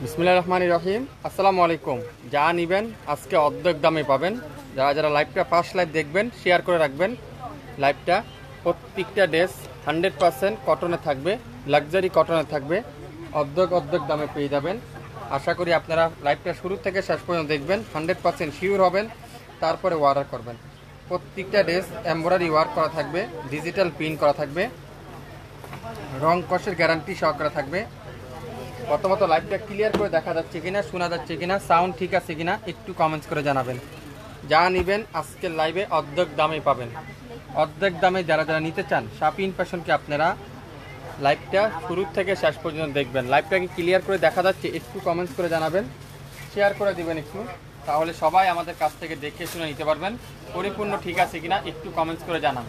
বিসমিল্লাহির রহমানির রহিম। আসসালামু আলাইকুম। যা নিবেন আজকে অর্ধেক দামে পাবেন। যারা যারা লাইভটা ফার্স্ট লাইভ দেখবেন শেয়ার করে রাখবেন লাইভটা। প্রত্যেকটা ড্রেস 100% কটনে থাকবে, লাক্সারি কটনে থাকবে, অর্ধেক দামে পেয়ে যাবেন। আশা করি আপনারা লাইভটা শুরু থেকে শেষ পর্যন্ত দেখবেন, 100% শিওর হবেন, তারপরে অর্ডার করবেন। প্রত্যেকটা ড্রেস এমব্রয়ডারি ওয়ার্ক করা থাকবে, ডিজিটাল প্রিন্ট করা থাকবে, রং কষের গ্যারান্টি সহকারে থাকবে। প্রথমত লাইভটা ক্লিয়ার করে দেখা যাচ্ছে কিনা, শোনা যাচ্ছে কিনা, সাউন্ড ঠিক আছে কিনা একটু কমেন্টস করে জানাবেন। যা নেবেন আজকের লাইভে অর্ধেক দামে পাবেন। অর্ধেক দামে যারা যারা নিতে চান শাপিন ফ্যাশনকে আপনারা লাইভটা শুরু থেকে শেষ পর্যন্ত দেখবেন। লাইভটাকে ক্লিয়ার করে দেখা যাচ্ছে একটু কমেন্টস করে জানাবেন, শেয়ার করে দিবেন একটু, তাহলে সবাই আমাদের কাছ থেকে দেখে শুনে নিতে পারবেন। পরিপূর্ণ ঠিক আছে কিনা একটু কমেন্টস করে জানান।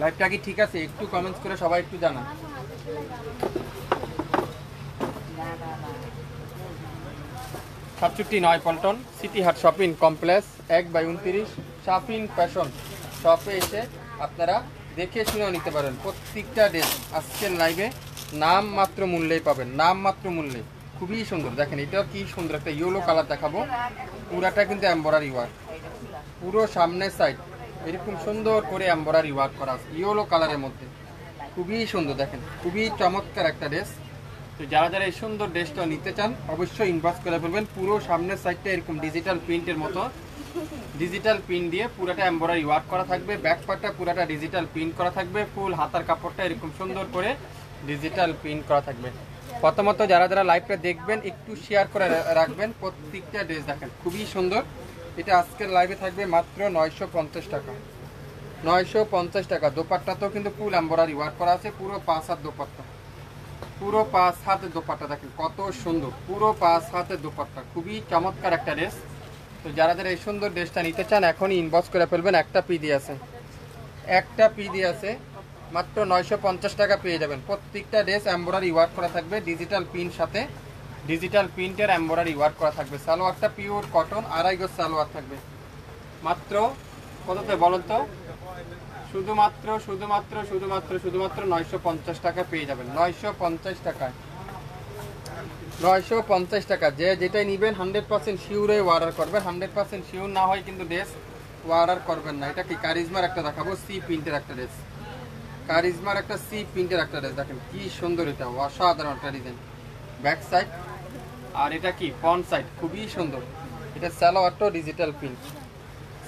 লাইভটা কি ঠিক আছে একটু কমেন্টস করে সবাই একটু জানান। 67 পল্টন সিটি হাট শপিং কমপ্লেক্স 1/29 শাপিন ফ্যাশন শপে এসে আপনারা দেখে শুনেও নিতে পারেন। প্রত্যেকটা ড্রেস আজকের লাইভে নাম মাত্র মূল্যেই পাবেন, নাম মাত্র মূল্যে। খুবই সুন্দর, দেখেন এটাও কি সুন্দর একটা ইয়েলো কালার দেখাবো। পুরাটা কিন্তু এমব্রয়ডারি ওয়ার্ক, পুরো সামনের সাইড এরকম সুন্দর করে এমব্রয়ডারি ওয়ার্ক করা আছে ইয়েলো কালারের মধ্যে। খুবই সুন্দর, দেখেন খুবই চমৎকার একটা ড্রেস। তো যারা যারা এই সুন্দর ড্রেসটা নিতে চান অবশ্যই ইনবক্স করে ফেলবেন। পুরো সামনের সাইডটা এরকম ডিজিটাল প্রিন্টের মতো, ডিজিটাল প্রিন্ট দিয়ে পুরোটা এমব্রয়ডারি ওয়ার্ক করা থাকবে। ব্যাক পার্টটা পুরোটা ডিজিটাল প্রিন্ট করা থাকবে। ফুল হাতার কাপড়টা এরকম সুন্দর করে ডিজিটাল প্রিন্ট করা থাকবে। প্রথমত যারা যারা লাইভটা দেখবেন একটু শেয়ার করে রাখবেন। প্রত্যেকটা ড্রেস দেখেন খুবই সুন্দর। এটা আজকের লাইভে থাকবে মাত্র 950 টাকা। 950 টাকা। দোপাট্টাতেও কিন্তু ফুল এমব্রয়ডারি ওয়ার্ক করা আছে, পুরো 5 হাত দোপাট্টা, পুরো 5 হাতের দোপাট্টা দেখেন কত সুন্দর, পুরো 5 হাতের দোপাট্টা। খুবই চমৎকার একটা ড্রেস। তো যারা যারা এই সুন্দর ড্রেসটা নিতে চান এখনই ইনবক্স করে ফেলবেন। একটা পি দিয়ে আছে, একটা পি দিয়ে আছে, মাত্র 950 টাকা পেয়ে যাবেন। প্রত্যেকটা ড্রেস এমব্রয়ডারি ওয়ার্ক করা থাকবে, ডিজিটাল প্রিন্ট সাথে ডিজিটাল প্রিন্টের এমব্রয়ডারি ওয়ার্ক করা থাকবে। সালোয়ারটা পিওর কটন, 2.5 গজ সালোয়ার থাকবে। মাত্র কততে বলুন তো? শুধুমাত্র 950 টাকা পেয়ে যাবেন। 950 টাকায়, 950 টাকা। যে যেটাই নেবেন 100% শিওরে অর্ডার করবেন। 100% শিওর না হয় কিন্তু ড্রেস অর্ডার করবেন না। এটা কি কারিজমার একটা দেখাবো, সি প্রিন্টের একটা ড্রেস, কারিজমার একটা সি প্রিন্টের একটা ড্রেস। দেখেন কি সুন্দর, এটা অসাধারণ একটা ডিজাইন। ব্যাক সাইড আর এটা কি ফ্রন্ট সাইড, খুবই সুন্দর। এটা সালোয়ারটাও ডিজিটাল প্রিন্ট,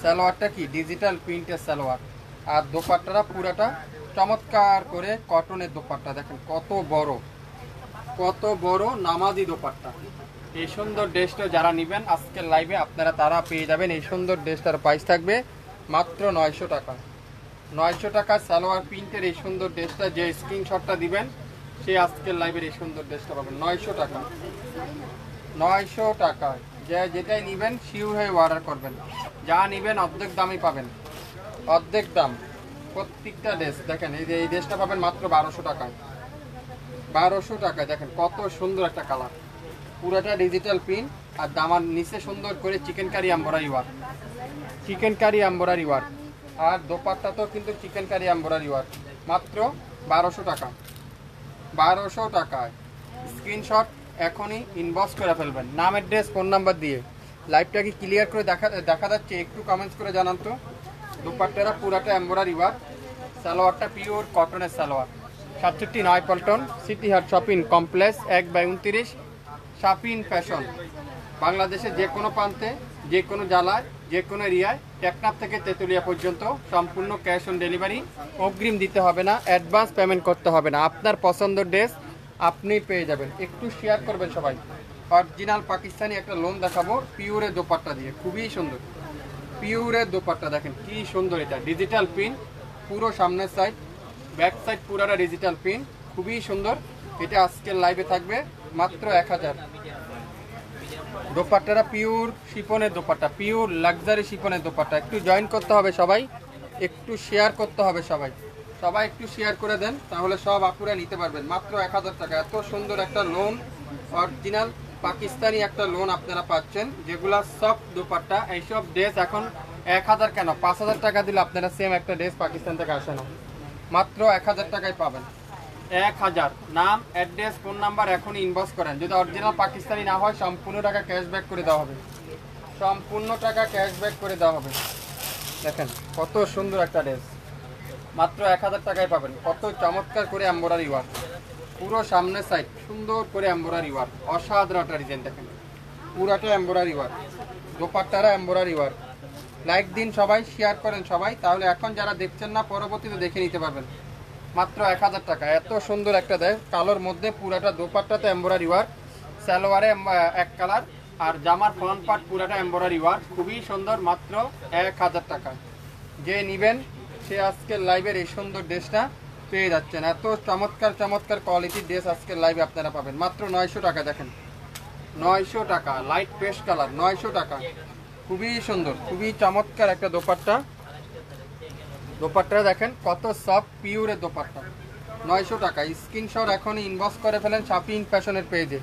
সালোয়ারটা কি ডিজিটাল প্রিন্টের সালোয়ার। আর দোপাট্টাটা পুরাটা চমৎকার করে কটনের দোপাট্টা। দেখেন কত বড়, কত বড় নামাজি দোপাট্টা। এই সুন্দর ড্রেসটা যারা নেবেন আজকের লাইভে আপনারা তারা পেয়ে যাবেন। এই সুন্দর ড্রেসটার প্রাইস থাকবে মাত্র 900 টাকা। 900 টাকা সালোয়ার প্রিন্টের এই সুন্দর ড্রেসটা, যে স্ক্রিনশটটা দিবেন সে আজকের লাইভের এই সুন্দর ড্রেসটা পাবেন 900 টাকা। 900 টাকা। যে যেটাই নেবেন শিওর হয়ে অর্ডার করবেন। যা নেবেন অর্ধেক দামই পাবেন, অর্ধেক দাম। প্রত্যেকটা ড্রেস দেখেন, এই যে এই ড্রেসটা পাবেন মাত্র 1200 টাকায়। 1200 টাকায় দেখেন কত সুন্দর একটা কালার, পুরোটা ডিজিটাল প্রিন্ট। আর দামার নিচে সুন্দর করে chikankari embroidery work, chikankari embroidery work. আর দোপাট্টাতেও কিন্তু চিকেন কারি এমব্রয়ডারি ওয়ার্ক। মাত্র 1200 টাকা। 1200 টাকায় স্ক্রিনশট এখনই ইনবক্স করে ফেলবেন, নাম অ্যাড্রেস ফোন নাম্বার দিয়ে। লাইভটাকে ক্লিয়ার করে দেখা যাচ্ছে একটু কমেন্টস করে জানান তো। দোপাট্টারা পুরাটা এমব্রয়ডারি ওয়ার্ক, সালোয়ারটা পিওর কটনের সালোয়ার। 67 পল্টন সিটি হাট শপিং কমপ্লেক্স 1/29 শাপিন ফ্যাশন। বাংলাদেশের যে কোনো প্রান্তে, যে কোনো জেলায়, যে কোনো এরিয়ায়, টেকনাফ থেকে তেঁতুলিয়া পর্যন্ত সম্পূর্ণ ক্যাশ অন ডেলিভারি। অগ্রিম দিতে হবে না, অ্যাডভান্স পেমেন্ট করতে হবে না। আপনার পছন্দের ড্রেস আপনি পেয়ে যাবেন। একটু শেয়ার করবেন সবাই। অরিজিনাল পাকিস্তানি একটা লোন দেখাবো পিওরের দোপাট্টা দিয়ে, খুবই সুন্দর পিওরের দোপাট্টা। দেখেন কি সুন্দর, এটা ডিজিটাল প্রিন্ট, পুরো সামনের সাইড, ব্যাক সাইড পুরাটা ডিজিটাল প্রিন্ট, খুবই সুন্দর। এটা আজকের লাইভে থাকবে মাত্র 1000। দোপাট্টাটা পিওর শিফনের দোপাট্টা, পিওর লাক্সারি শিফনের দোপাট্টা। একটু জয়েন করতে হবে সবাই, একটু শেয়ার করতে হবে সবাই, সবাই একটু শেয়ার করে দেন, তাহলে সব আপুরা নিতে পারবেন। মাত্র 1000 টাকা। এত সুন্দর একটা লোন, অরিজিনাল পাকিস্তানি একটা লোন আপনারা পাচ্ছেন, যেগুলা সব দোপাট্টা। এইসব ড্রেস এখন 1000 কেন 5000 টাকা দিলে আপনারা সেম একটা ড্রেস পাকিস্তান থেকে আসে না, মাত্র 1000 টাকায় পাবেন। 1000। নাম, অ্যাড্রেস, ফোন নাম্বার এখনই ইনবক্স করেন। যদি অরিজিনাল পাকিস্তানি না হয় সম্পূর্ণ টাকা ক্যাশব্যাক করে দেওয়া হবে, সম্পূর্ণ টাকা ক্যাশব্যাক করে দেওয়া হবে। দেখেন কত সুন্দর একটা ড্রেস, মাত্র 1000 টাকায় পাবেন। কত চমৎকার করে এমব্রয়ডারি ওয়ার্ক, পুরো সামনের সাইড সুন্দর করে এমব্রয়ডারি ওয়ার্ক, অসাধারণ একটা ডিজাইন। দেখেন পুরাটা এমব্রয়ডারি ওয়ার্ক, দোপাট্টারা এমব্রয়ডারি ওয়ার্ক। লাইক দিন সবাই, শেয়ার করেন সবাই, তাহলে এখন যারা দেখছেন না পরবর্তীতে দেখে নিতে পারবেন। মাত্র 1000 টাকা। এত সুন্দর একটা দেয়, কালোর মধ্যে পুরাটা দোপাট্টাতে এমব্রয়ডারি ওয়ার্ক, সালোয়ারে এক কালার, আর জামার ফ্রন্ট পার্ট পুরাটা এমব্রয়ডারি ওয়ার্ক, খুবই সুন্দর। মাত্র 1000 টাকা। যে নেবেন সে আজকের লাইভের এই সুন্দর ড্রেসটা পেয়ে যাচ্ছেন। এত চমৎকার চমৎকার কোয়ালিটির ড্রেস আজকের লাইভে আপনারা পাবেন মাত্র 900 টাকা। দেখেন 900 টাকা, লাইট পেস্ট কালার, 900 টাকা। খুবই সুন্দর, খুবই চমৎকার একটা দোপাট্টা। দোপাট্টা দেখেন কত সফট পিওরের দোপাট্টা, 900 টাকা। স্ক্রিনশট এখনই ইনবক্স করে ফেলেন শাপিং ফ্যাশনের পেজে।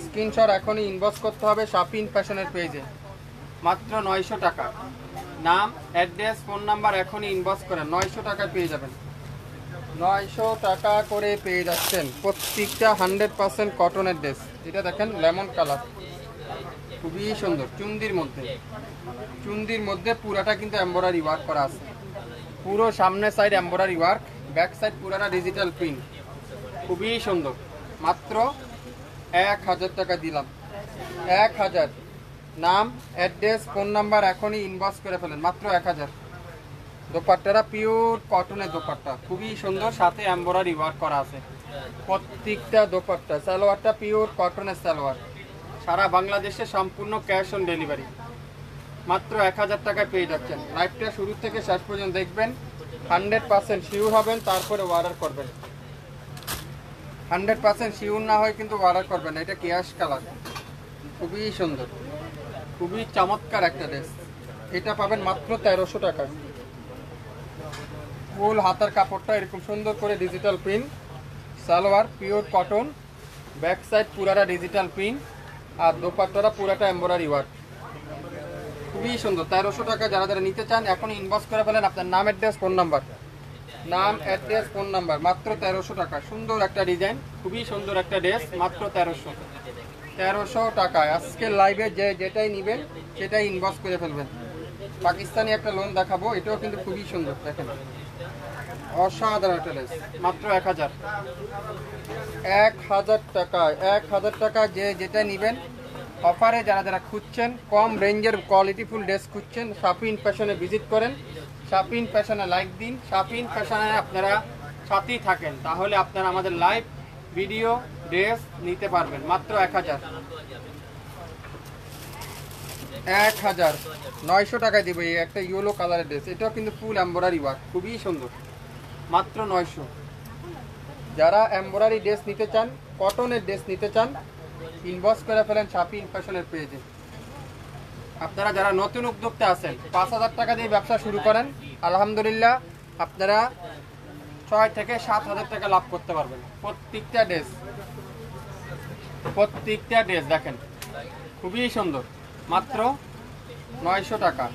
স্ক্রিনশট এখনই ইনবক্স করতে হবে শাপিং ফ্যাশনের পেজে, মাত্র 900 টাকা। নাম, অ্যাড্রেস, ফোন নাম্বার এখনই ইনবক্স করেন, 900 টাকায় পেয়ে যাবেন। 900 টাকা করে পেয়ে যাচ্ছেন প্রত্যেকটা 100% কটনের ড্রেস। এটা দেখেন লেমন কালার, খুবই সুন্দর। চুন্দির মধ্যে পুরাটা কিন্তু এমব্রয়ডারি ওয়ার্ক করা আছে, পুরো সামনের side embroidery work, back side পুরাটা ডিজিটাল প্রিন্ট, খুবই সুন্দর। মাত্র 1000 টাকা দিলাম, 1000। নাম, অ্যাড্রেস, ফোন নাম্বার এখনই ইনবক্স করে ফেলেন, মাত্র 1000। দোপাট্টারা পিওর কটনের দোপাট্টা, খুবই সুন্দর, সাথে এমব্রয়ডারি ওয়ার্ক করা আছে প্রত্যেকটা দোপাট্টা। সালোয়ারটা পিওর কটনের সালোয়ার, সারা বাংলাদেশে সম্পূর্ণ ক্যাশ অন ডেলিভারি। মাত্র 1000 টাকায় পেয়ে যাচ্ছেন। লাইভটা শুরু থেকে শেষ পর্যন্ত দেখবেন, 100% শিওর হবেন, তারপরে অর্ডার করবেন। 100% শিওর না হয় কিন্তু অর্ডার করবেন। এটা ক্যাশ কালার, খুবই সুন্দর, খুবই চমৎকার একটা ড্রেস। এটা পাবেন মাত্র 1300 টাকা। ফুল হাতার কাপড়টা এরকম সুন্দর করে digital print, salwar pure cotton, back side পুরাটা ডিজিটাল প্রিন্ট, আর দোপাট্টাটা পুরাটা এমব্রয়ডারি ওয়ার্ক, খুবই সুন্দর। 1300 টাকা। যারা যারা নিতে চান এখন ইনবক্স করে ফেলেন আপনার নাম, অ্যাড্রেস, ফোন নাম্বার। নাম, অ্যাড্রেস, ফোন নাম্বার, মাত্র 1300 টাকা। সুন্দর একটা ডিজাইন, খুবই সুন্দর একটা ড্রেস, মাত্র 1300 টাকায়। আজকের লাইভে যেটাই নেবেন সেটাই ইনবক্স করে ফেলবেন। পাকিস্তানি একটা লোন দেখাবো, এটাও কিন্তু খুবই সুন্দর। দেখেন অসাধারণ একটা ড্রেস, মাত্র 1000। 1000 টাকায়, 1000 টাকা। যেটা নেবেন অফারে, যারা যারা খুঁজছেন কম রেঞ্জের কোয়ালিটিফুল ড্রেস খুঁজছেন, শাপিং ফ্যাশনে ভিজিট করেন, শাপিং ফ্যাশনে লাইক দিন, শাপিং ফ্যাশনে আপনারা সাথেই থাকেন, তাহলে আপনারা আমাদের লাইভ ভিডিও ড্রেস নিতে পারবেন। মাত্র 1000। 900 টাকায় দিব এই একটা ইয়েলো কালারের ড্রেস। এটাও কিন্তু ফুল এমব্রয়ডারি ওয়ার্ক, খুবই সুন্দর, মাত্র 900। যারা এমব্রয়ডারি ড্রেস নিতে চান, কটনের ড্রেস নিতে চান, ইনবক্স করে ফেলেন শাপিং ফ্যাশনের পেজে। আপনারা যারা নতুন উদ্যোক্তা আছেন, 5000 টাকা দিয়ে ব্যবসা শুরু করেন, আলহামদুলিল্লাহ আপনারা 6 থেকে 7000 টাকা লাভ করতে পারবেন। প্রত্যেকটা ড্রেস দেখেন খুবই সুন্দর, মাত্র 900 টাকা।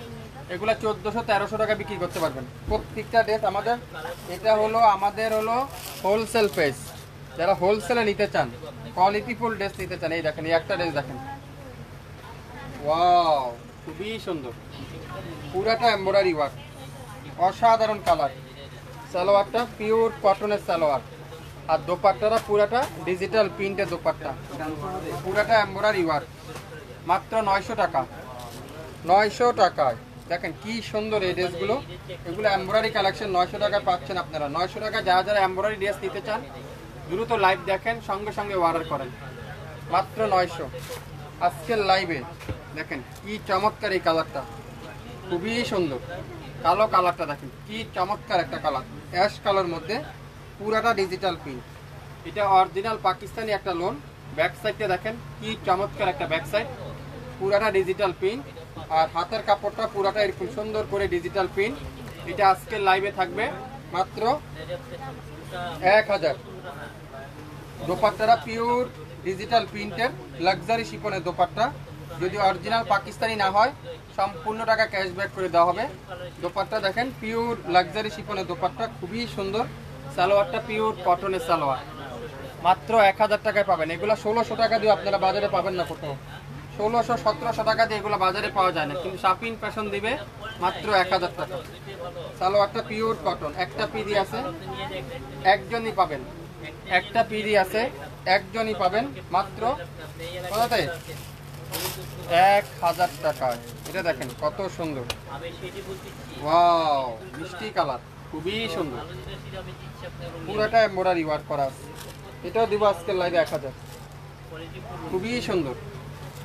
এগুলা 1400-1300 টাকা বিক্রি করতে পারবেন প্রত্যেকটা ড্রেস আমাদের। এটা হলো আমাদের হোলসেল পেজ। যারা হোলসেলে নিতে চান, কোয়ালিটিফুল ড্রেস নিতে চান, এই দেখেন এই একটা ড্রেস দেখেন, ওয়াও খুবই সুন্দর, পুরাটা এমব্রয়ডারি ওয়ার্ক, অসাধারণ কালার। সালোয়ারটা পিওর কটনের সালোয়ার, আর দোপাট্টাটা পুরাটা ডিজিটাল প্রিন্টের দোপাট্টা, পুরাটা এমব্রয়ডারি ওয়ার্ক, মাত্র 900 টাকা। 900 টাকায় দেখেন কি সুন্দর এই ড্রেসগুলো। এগুলো এমব্রয়ডারি কালেকশন, 900 টাকায় পাচ্ছেন আপনারা। 900 টাকা। যারা যারা এমব্রয়ডারি ড্রেস নিতে চান দ্রুত লাইভ দেখেন, সঙ্গে সঙ্গে অর্ডার করেন, মাত্র 900। আজকের লাইভে দেখেন কি চমৎকার এই কালারটা, খুবই সুন্দর। কালো কালারটা দেখেন কি চমৎকার একটা কালার, অ্যাশ কালার মধ্যে পুরাটা ডিজিটাল প্রিন্ট। এটা অরিজিনাল পাকিস্তানি একটা লোন। ব্যাক সাইডটা দেখেন কি চমৎকার একটা ব্যাক সাইড, পুরাটা ডিজিটাল প্রিন্ট, আর হাতের কাপড়টা পুরাটা এরকম সুন্দর করে ডিজিটাল প্রিন্ট। এটা আজকের লাইভে থাকবে মাত্র 1000। দোপাট্টাটা পিওর ডিজিটাল প্রিন্টের লাক্সারি শিফনের দোপাট্টা। যদি অরিজিনাল পাকিস্তানি না হয় সম্পূর্ণ টাকা ক্যাশব্যাক করে দেওয়া হবে। দোপাট্টা দেখেন পিওর লাক্সারি শিফনের দোপাট্টা, খুবই সুন্দর, সালোয়ারটা পিওর কটনের সালোয়ার, মাত্র 1000 টাকায় পাবেন। এগুলো 1600 টাকা দিয়ে আপনারা বাজারে পাবেন না কোথাও, 1600-1700 টাকা দিয়ে এগুলো বাজারে পাওয়া যায় না, কিন্তু শাপিন ফ্যাশন দিবে মাত্র 1000 টাকা। সালোয়ারটা পিওর কটন, একটা পিডি আছে, একজনই পাবেন, একটা পিডি আছে, একজনই পাবেন মাত্র কততে? 1000 টাকায়। এটা দেখেন কত সুন্দর, ওয়াও মিষ্টি কালার, খুবই সুন্দর, পুরোটা এমব্রয়ডারি ওয়ার্ক করা আছে। এটাও দিব আজকের লাইভে 1000, খুবই সুন্দর।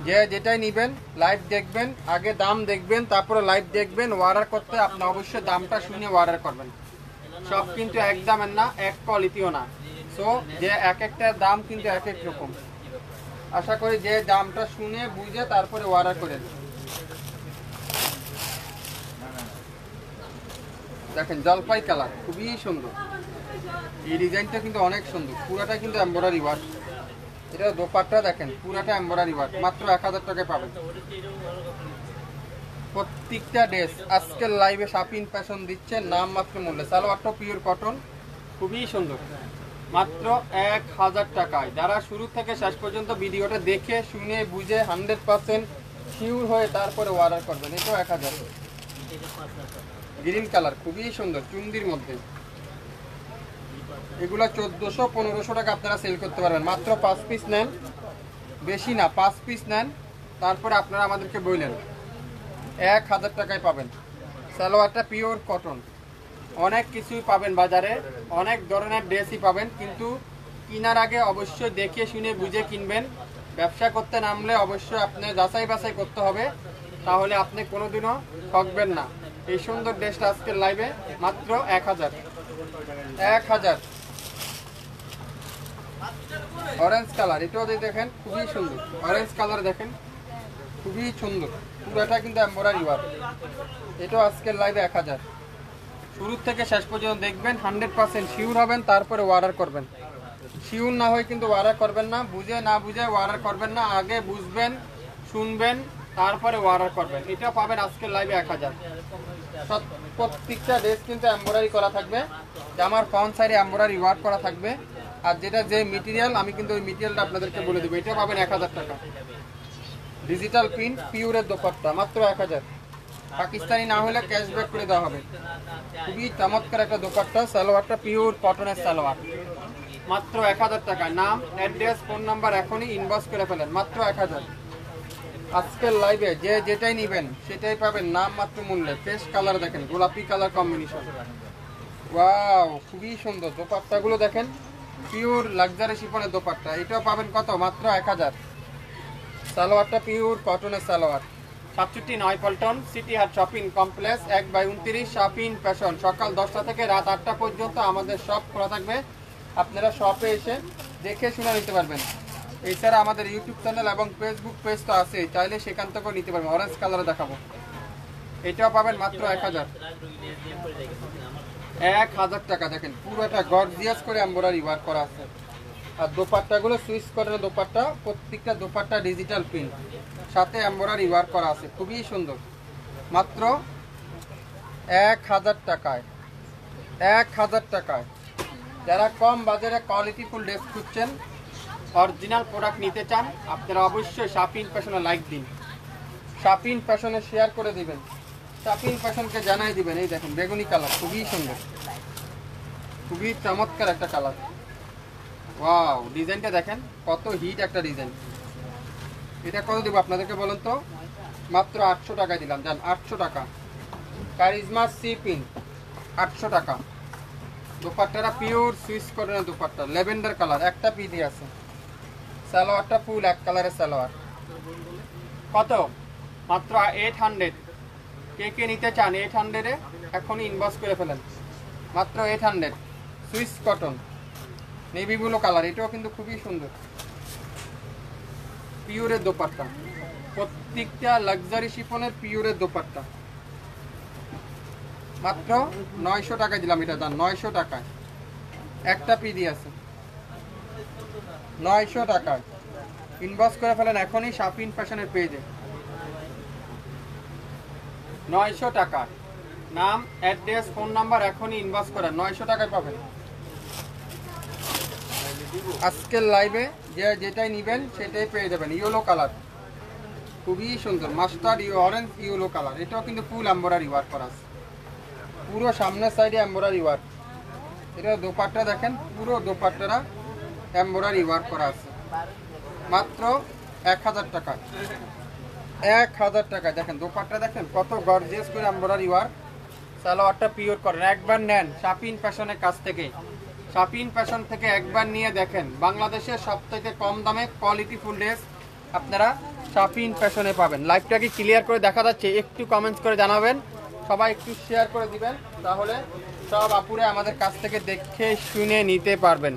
যে যেটাই নেবেন লাইভ দেখবেন, আগে দাম দেখবেন, তারপরে লাইভ দেখবেন। অর্ডার করতে আপনি অবশ্যই দামটা শুনে অর্ডার করবেন। সব কিন্তু এক দামের না, এক কোয়ালিটিও না। সো যে এক একটার দাম কিন্তু এক এক রকম। আশা করি যে দামটা শুনে বুঝে তারপরে অর্ডার করেন। দেখেন জলপাই কালার, খুবই সুন্দর। এই ডিজাইনটা কিন্তু অনেক সুন্দর, পুরাটা কিন্তু এমব্রয়ডারি ওয়ার্ক। এটা দোপাট্টা দেখেন, পুরাটা এমব্রয়ডারি ওয়ার্ক, মাত্র 1000 টাকায় পাবেন। প্রত্যেকটা ড্রেস আজকের লাইভে শাপিন ফ্যাশন দিচ্ছে নাম মাত্র মূল্যে। সালোয়ারটা পিওর কটন, খুবই সুন্দর, মাত্র 1000 টাকায়। যারা শুরু থেকে শেষ পর্যন্ত ভিডিওটা দেখে শুনে বুঝে 100% শিওর হয়ে তারপরে অর্ডার করবেন। এটাও 1000। গ্রিন কালার, খুবই সুন্দর, চুন্দির মধ্যে। এগুলা 1400-1500 টাকা আপনারা সেল করতে পারবেন। মাত্র 5 পিস নেন, বেশি না, 5 পিস নেন, তারপরে আপনারা আমাদেরকে বললেন 1000 টাকায় পাবেন। সালোয়ারটা পিওর কটন, অনেক কিছুই পাবেন বাজারে, অনেক ধরনের ড্রেসই পাবেন, কিন্তু কেনার আগে অবশ্যই দেখে শুনে বুঝে কিনবেন। ব্যবসা করতে নামলে অবশ্যই আপনি যাচাই বাছাই করতে হবে, তাহলে আপনি কোনোদিনও ঠকবেন না। এই সুন্দর ড্রেসটা আজকের লাইভে মাত্র 1000। অরেঞ্জ কালার, এটাও দেখেন খুবই সুন্দর, অরেঞ্জ কালার দেখেন খুবই সুন্দর, পুরোটা কিন্তু এমব্রয়ডারি ওয়ার্ক। এটাও আজকের লাইভে 1000। শুরু থেকে শেষ পর্যন্ত দেখবেন, 100% শিওর হবেন, তারপরে অর্ডার করবেন। শিওর না হয় কিন্তু অর্ডার করবেন না, বুঝে না বুঝে অর্ডার করবেন না, আগে বুঝবেন শুনবেন তারপরে অর্ডার করবেন। এটা পাবেন আজকের লাইভে 1000। প্রত্যেকটা ড্রেস কিন্তু এমব্রয়ডারি করা থাকবে, জামার ফ্রন্ট সাইডে এমব্রয়ডারি ওয়ার্ক করা থাকবে। আর যেটা যে মেটেরিয়াল, আমি কিন্তু ওই মেটেরিয়ালটা আপনাদেরকে বলে দেবো। এটা পাবেন 1000 টাকা। ডিজিটাল প্রিন্ট পিওরের দোপাট্টা, মাত্র 1000। পাকিস্তানি না হলে ক্যাশব্যাক করে দেওয়া হবে। খুবই চমৎকার একটা দোপাট্টা। সালোয়ারটা পিওর কটনের সালোয়ার, মাত্র 1000 টাকা। নাম, অ্যাড্রেস, ফোন নাম্বার এখনই ইনবক্স করে ফেলেন, মাত্র 1000। আজকের লাইভে যে যেটাই নেবেন সেটাই পাবেন নাম মাত্র মূল্যে। ফ্রেশ কালার দেখেন, গোলাপি কালার কম্বিনেশন, ওয়াও খুবই সুন্দর। দোপাট্টাগুলো দেখেন, পিওর লাক্সারি শিফনের দোপাট্টা। এটাও পাবেন কত? মাত্র 1000। সালোয়ারটা পিওর কটনের সালোয়ার। 67 পল্টন সিটি হাট শপিং কমপ্লেক্স 1/29 শাপিন ফ্যাশন। সকাল 10টা থেকে রাত 8টা পর্যন্ত আমাদের শপ খোলা থাকবে। আপনারা শপে এসে দেখে শুনে নিতে পারবেন। এছাড়া আমাদের ইউটিউব চ্যানেল এবং ফেসবুক পেজ তো আছে, চাইলে সেখান থেকেও নিতে পারবেন। অরেঞ্জ কালারে দেখাবো, এটাও পাবেন মাত্র 1000। 1000 টাকা। দেখেন পুরোটা গর্জিয়াস করে এমব্রয়ডারি ওয়ার্ক করা আছে। আর দোপাট্টাগুলো সুইচ কটনের দোপাট্টা, প্রত্যেকটা দোপাট্টা ডিজিটাল প্রিন্ট, সাথে এমব্রয়ডারি ওয়ার্ক করা আছে, খুবই সুন্দর। মাত্র 1000 টাকায়। 1000 টাকায়। যারা কম বাজারে কোয়ালিটিফুল ড্রেস খুঁজছেন, অরিজিনাল প্রোডাক্ট নিতে চান, আপনারা অবশ্যই শাপিন ফ্যাশনে লাইক দিন, শাপিন ফ্যাশনে শেয়ার করে দিবেন, শাপিন ফ্যাশনকে জানাই দিবেন। এই দেখেন বেগুনি কালার, খুবই সুন্দর, খুবই চমৎকার একটা কালার। ওয়াও, ডিজাইনটা দেখেন কত হিট একটা ডিজাইন। এটা কত দেবো আপনাদেরকে বলুন তো? মাত্র 800 টাকায় দিলাম, জান, 800 টাকা। কারিজমা সি পিন, 800 টাকা। দোপাট্টাটা পিওর সুইচ কটনের দোপাট্টা, ল্যাভেন্ডার কালার, একটা পিডি আছে। সালোয়ারটা ফুল এক কালারের সালোয়ার। কত? মাত্র 800। কে কে নিতে চান 800-এ এখনই ইনবক্স করে ফেলেন, মাত্র 800। Switch cotton, navy blue colour, এটাও কিন্তু খুবই সুন্দর, পিওরের দোপাট্টা। প্রত্যেকটা লাক্সারি শিফনের পিওরের দোপাট্টা। মাত্র 900 টাকায় দিলাম এটা, দাম 900 টাকায়। একটা পিডি আছে, 900 টাকায়। ইনবক্স করে ফেলেন এখনই শাপিন ফ্যাশনের পেজে, 900 টাকা। নাম, অ্যাড্রেস, ফোন নাম্বার এখনই ইনবক্স করেন, 900 টাকায় পাবেন। আজকের লাইভে যেটাই নেবেন সেটাই পেয়ে যাবেন। ইয়েলো কালার খুবই সুন্দর, মাস্টার্ড অরেঞ্জ ইয়েলো কালার। এটাও কিন্তু ফুল এমব্রয়ডারি ওয়ার্ক করা আছে, পুরো সামনের সাইডে এমব্রয়ডারি ওয়ার্ক। এটা দোপাট্টা দেখেন, পুরো দোপাট্টারা এমব্রয়ডারি ওয়ার্ক করা আছে। মাত্র 1000 টাকা, 1000 টাকা। দেখেন দোপাট্টা দেখেন কত গর্জিয়াস করে এমব্রয়ডারি ওয়ার্ক। সালোয়ারটা পিওর করেন, একবার নেন শাপিন ফ্যাশনের কাছ থেকে। শাপিন ফ্যাশন থেকে একবার নিয়ে দেখেন, বাংলাদেশের সবথেকে কম দামে কোয়ালিটি ফুল ড্রেস আপনারা শাপিন ফ্যাশনে পাবেন। লাইভটাকে ক্লিয়ার করে দেখা যাচ্ছে? একটু কমেন্টস করে জানাবেন, সবাই একটু শেয়ার করে দিবেন, তাহলে সব আপুরে আমাদের কাছ থেকে দেখে শুনে নিতে পারবেন।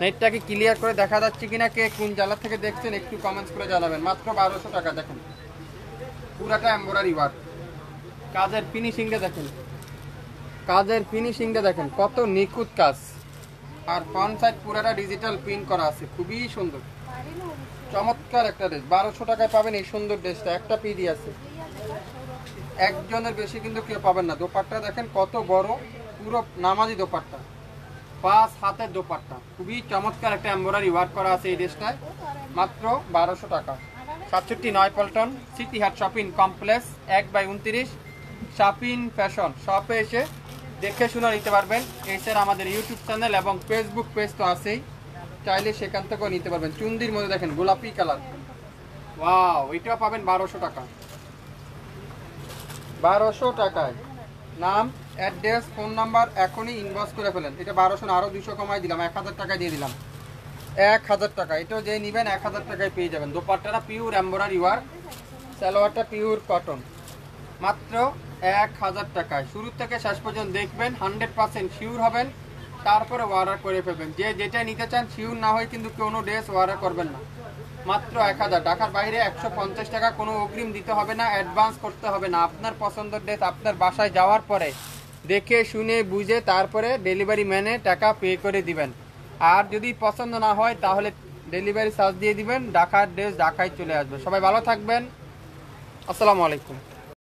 নেটটাকে ক্লিয়ার করে দেখা যাচ্ছে কিনা, কে কোন জেলা থেকে দেখছেন একটু কমেন্টস করে জানাবেন। মাত্র 1200 টাকা। দেখেন পুরাটা এমব্রয়ডারি ওয়ার্ক, কাজের ফিনিশিংটা দেখেন, কাজের ফিনিশিংটা দেখেন কত নিখুঁত কাজ। আর ফ্রন্ট সাইড পুরাটা ডিজিটাল প্রিন্ট করা আছে, খুবই সুন্দর চমৎকার একটা ড্রেস। 1200 টাকায় পাবেন এই সুন্দর ড্রেসটা। একটা পিডি আছে, একজনের বেশি কিন্তু কেউ পাবেন না। দোপাট্টা দেখেন কত বড়, পুরো নামাজি দোপাট্টা, 5 হাতের দোপাট্টা, খুবই চমৎকার একটা এমব্রয়ডারি ওয়ার্ক করা আছে এই ড্রেসটায়। মাত্র 1200 টাকা। 67 পল্টন সিটি হাট শপিং কমপ্লেক্স 1/29 শাপিন ফ্যাশন শপে এসে দেখে শুনে নিতে পারবেন। এছাড়া আমাদের ইউটিউব চ্যানেল এবং ফেসবুক পেজ তো আছেই, চাইলে সেখান থেকেও নিতে পারবেন। চুন্দির মধ্যে দেখেন গোলাপি কালার, ওয়াও, এটাও পাবেন 1200 টাকা। 1200 টাকায়। নাম, অ্যাড্রেস, ফোন নাম্বার এখনই ইনবক্স করে ফেলেন। এটা 1200 না, আরও 200 কমাই দিলাম, 1000 টাকা দিয়ে দিলাম। 1000 টাকা। এটাও যে নেবেন 1000 টাকায় পেয়ে যাবেন। দোপাট্টাটা পিওর এমব্রয়ডারি ওয়ার্ক, সালোয়ারটা পিওর কটন। মাত্র 1000 টাকায়। শুরু থেকে শেষ পর্যন্ত দেখবেন, 100% শিওর হবেন, তারপরে অর্ডার করে ফেলবেন। যে যেটা নিতে চান শিওর না হয় কিন্তু কোনো ড্রেস অর্ডার করবেন না। মাত্র 1000। ঢাকার বাইরে 150 টাকা, কোনো অগ্রিম দিতে হবে না, অ্যাডভান্স করতে হবে না। আপনার পছন্দের ড্রেস আপনার বাসায় যাওয়ার পরে দেখে শুনে বুঝে তারপরে ডেলিভারি ম্যানে টাকা পে করে দিবেন। আর যদি পছন্দ না হয় তাহলে ডেলিভারি চার্জ দিয়ে দিবেন, ঢাকার ড্রেস ঢাকায় চলে আসবে। সবাই ভালো থাকবেন, আসসালামু আলাইকুম।